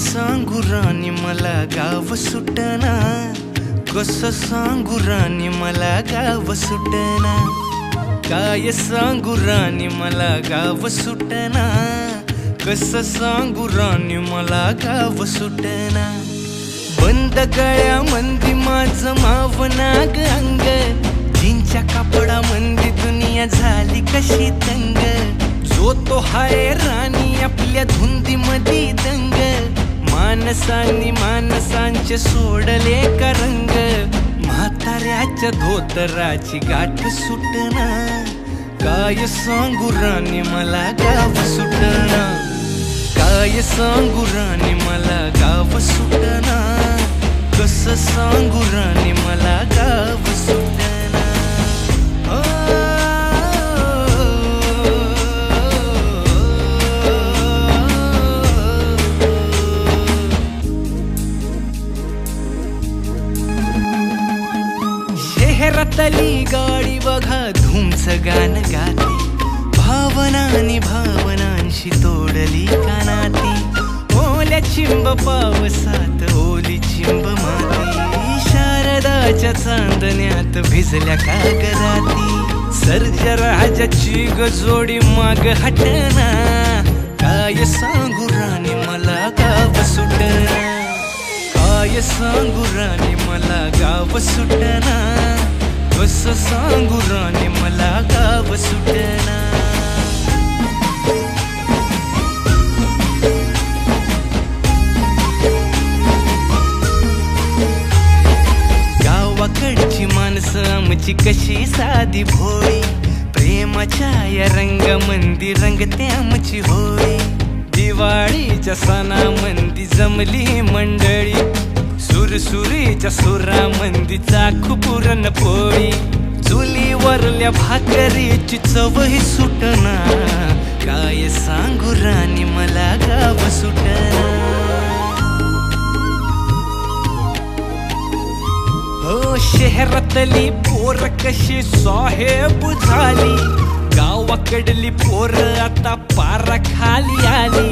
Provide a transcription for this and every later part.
सांगू राणी मला गाव सुटना, कसं सांगू राणी मला गाव सुटना, काय सांगू राणी मला गाव सुटना, कसं सांगू राणी मला गाव सुटना। बंद गळ्यामंदी माझं मावनाग अंग, जीनच्या कापडामंदी दुनिया झाली कशी तंग, जो तो हाय राणी आपल्या धुंदीमधी दंग, माणसांनी माणसांचे सोडले का रंग, म्हाताऱ्याच्या धोतराची गाठ सुटना, काय सांगू राणी मला गाव सुटना, काय सांगू राणी मला गाव सुटना, कसं सांगू राणी मला गाव सुटना। शहरातली गाडी बघा धूमचं गाणं गाते, भावनांनी भावनांशी तोडली कानाती, ओल्या चिंब पावसात ओली चिंब माती, शारदाच्या चांदण्यात भिजल्या कागदाती, सर्जराजाची गजोडी माग हटना, काय सांगू राणी मला गाव सुटना, काय सांगू राणी मला गाव सुटना, कसं सांगू राणी मला गाव सुटना। गावाकडची माणसं आमची कशी साधी भोळी, प्रेमाच्या या रंगामंदी रंगते आमची होळी, दिवाळीच्या सणामंदी जमली मंडळी, सुरसुरीच्या सुरामंदी चाखू पुरणपोळी, चुलीवरल्या भाकरीची चवही सुटना, काय सांगू राणी मला गाव सुटना। हो शहरातली पोर कशी साहेब झाली, गावाकडली पोर आता पारा खाली आली,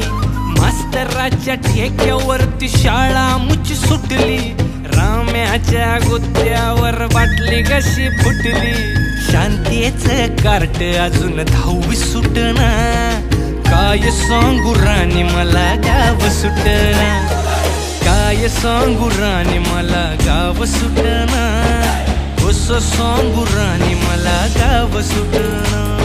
मास्तराच्या ठेक्यावरती शाळा मुची सुटली, राम्याच्या गुत्त्यावर बाटली कशी फुटली, शांतीचं कार्ट अजून 10वी सुटना, काय सांगू राणी मला गाव सुटना, काय सांगू राणी मला गाव सुटना, कसं सांगू राणी मला गाव सुटना।